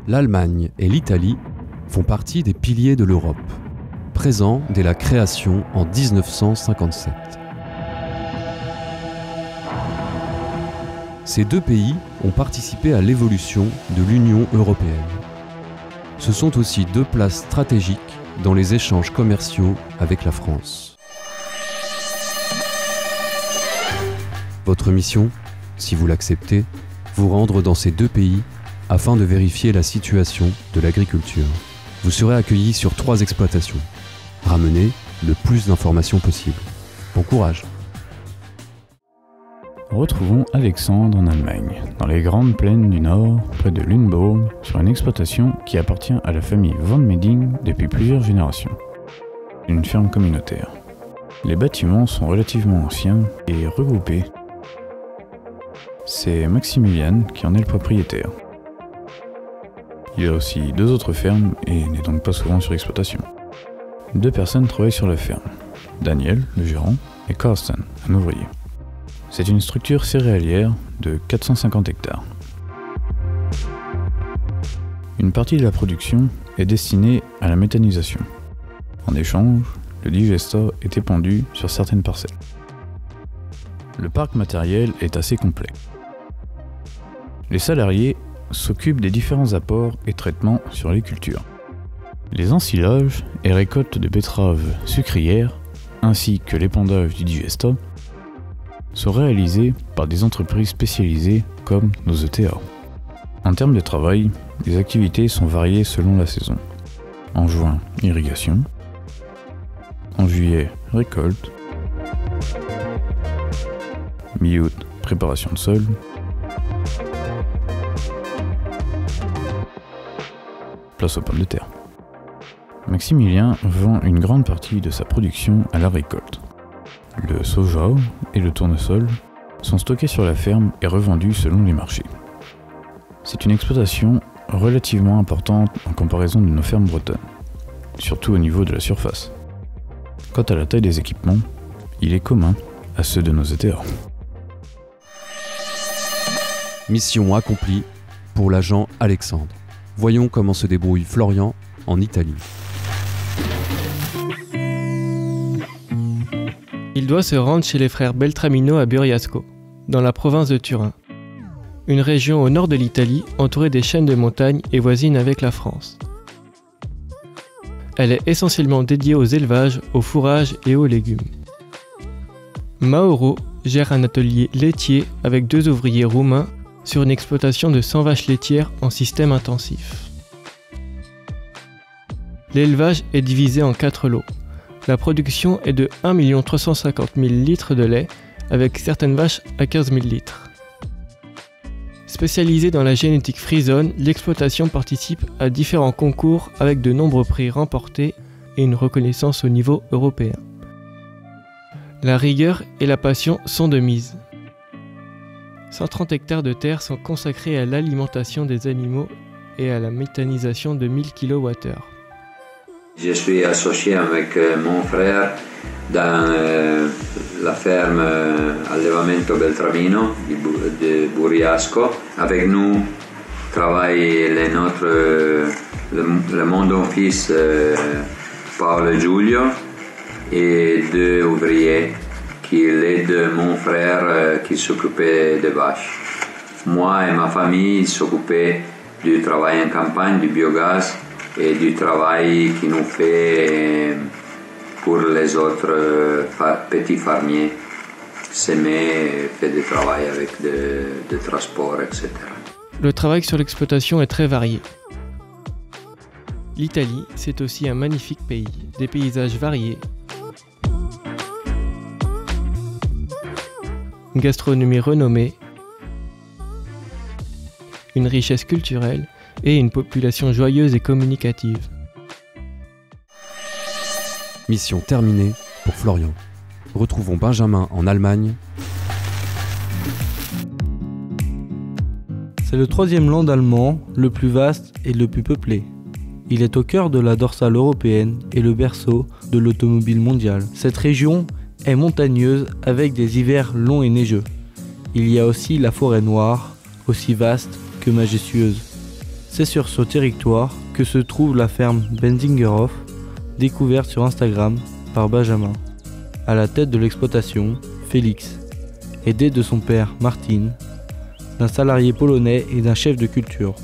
l'Allemagne et l'Italie font partie des piliers de l'Europe, présents dès la création en 1957. Ces deux pays ont participé à l'évolution de l'Union européenne. Ce sont aussi deux places stratégiques dans les échanges commerciaux avec la France. Votre mission, si vous l'acceptez, vous rendre dans ces deux pays afin de vérifier la situation de l'agriculture. Vous serez accueillis sur 3 exploitations. Ramenez le plus d'informations possible. Bon courage! Retrouvons Alexandre en Allemagne, dans les grandes plaines du Nord, près de Lüneburg, sur une exploitation qui appartient à la famille von Meding depuis plusieurs générations. Une ferme communautaire. Les bâtiments sont relativement anciens et regroupés. C'est Maximilian qui en est le propriétaire. Il y a aussi 2 autres fermes et n'est donc pas souvent sur exploitation. 2 personnes travaillent sur la ferme, Daniel, le gérant, et Carsten, un ouvrier. C'est une structure céréalière de 450 hectares. Une partie de la production est destinée à la méthanisation. En échange, le digestat est épandu sur certaines parcelles. Le parc matériel est assez complet. Les salariés s'occupent des différents apports et traitements sur les cultures. Les ensilages et récoltes de betteraves sucrières, ainsi que l'épandage du digestat, sont réalisés par des entreprises spécialisées comme nos ETA. En termes de travail, les activités sont variées selon la saison. En juin, irrigation. En juillet, récolte. Mi-août, préparation de sol. Place aux pommes de terre. Maximilien vend une grande partie de sa production à la récolte. Le soja et le tournesol sont stockés sur la ferme et revendus selon les marchés. C'est une exploitation relativement importante en comparaison de nos fermes bretonnes, surtout au niveau de la surface. Quant à la taille des équipements, il est commun à ceux de nos ETA. Mission accomplie pour l'agent Alexandre. Voyons comment se débrouille Florian en Italie. Il doit se rendre chez les frères Beltramino à Buriasco, dans la province de Turin, une région au nord de l'Italie entourée des chaînes de montagnes et voisine avec la France. Elle est essentiellement dédiée aux élevages, au fourrage et aux légumes. Mauro gère un atelier laitier avec 2 ouvriers roumains sur une exploitation de 100 vaches laitières en système intensif. L'élevage est divisé en 4 lots. La production est de 1 350 000 litres de lait, avec certaines vaches à 15 000 litres. Spécialisée dans la génétique frisonne, l'exploitation participe à différents concours avec de nombreux prix remportés et une reconnaissance au niveau européen. La rigueur et la passion sont de mise. 130 hectares de terre sont consacrés à l'alimentation des animaux et à la méthanisation de 1000 kWh. Je suis associé avec mon frère dans la ferme Allevamento Beltramino de Buriasco. Avec nous travaille le mon fils Paolo et Giulio et 2 ouvriers qui l'aident mon frère qui s'occupait des vaches. Moi et ma famille s'occupaient du travail en campagne, du biogaz et du travail qui nous fait pour les autres petits fermiers, semer, fait du travail avec de transport, etc. Le travail sur l'exploitation est très varié. L'Italie, c'est aussi un magnifique pays, des paysages variés, une gastronomie renommée, une richesse culturelle et une population joyeuse et communicative. Mission terminée pour Florian. Retrouvons Benjamin en Allemagne. C'est le 3e land allemand, le plus vaste et le plus peuplé. Il est au cœur de la dorsale européenne et le berceau de l'automobile mondiale. Cette région est montagneuse avec des hivers longs et neigeux. Il y a aussi la forêt noire, aussi vaste que majestueuse. C'est sur ce territoire que se trouve la ferme Benzingerhof, découverte sur Instagram par Benjamin. À la tête de l'exploitation, Félix, aidé de son père Martin, d'un salarié polonais et d'un chef de culture.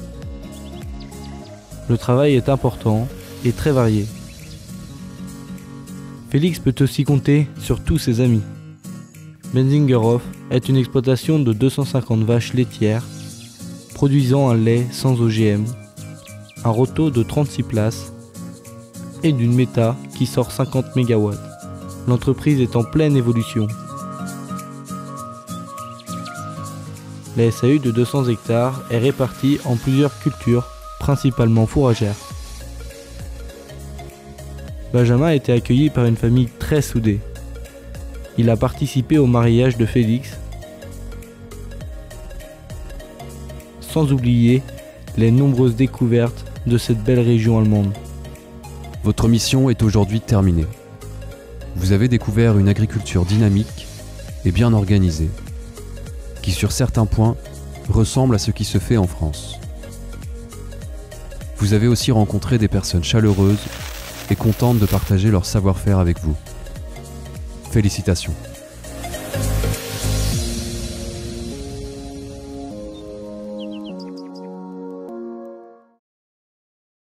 Le travail est important et très varié. Félix peut aussi compter sur tous ses amis. Benzingerhof est une exploitation de 250 vaches laitières, produisant un lait sans OGM, un roto de 36 places et d'une méta qui sort 50 MW. L'entreprise est en pleine évolution. La SAU de 200 hectares est répartie en plusieurs cultures, principalement fourragères. Benjamin a été accueilli par une famille très soudée. Il a participé au mariage de Félix, sans oublier les nombreuses découvertes de cette belle région allemande. Votre mission est aujourd'hui terminée. Vous avez découvert une agriculture dynamique et bien organisée, qui sur certains points ressemble à ce qui se fait en France. Vous avez aussi rencontré des personnes chaleureuses et contentes de partager leur savoir-faire avec vous. Félicitations.